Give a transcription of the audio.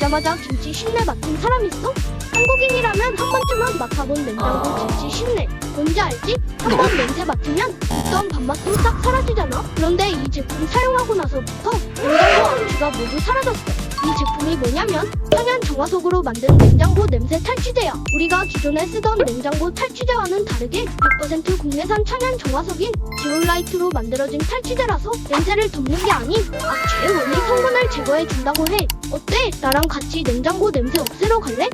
오자마자 김치 신내 맡은 사람 있어? 한국인이라면 한 번쯤은 맡아본 냉장고 김치 신내. 뭔지 알지? 한 번 냄새 맡으면 있던 밥맛도 싹 사라지잖아. 그런데 이 제품 사용하고 나서부터 냉장고 악취가 모두 사라졌어. 이 제품이 뭐냐면 천연 정화석으로 만든 냉장고 냄새 탈취제야. 우리가 기존에 쓰던 냉장고 탈취제와는 다르게 100% 국내산 천연 정화석인 지올라이트로 만들어진 탈취제라서 냄새를 덮는 게 아닌 악취의 원인 성분을 제거해 준다고 해. 어때? 나랑 같이 냉장고 냄새 없애러 갈래?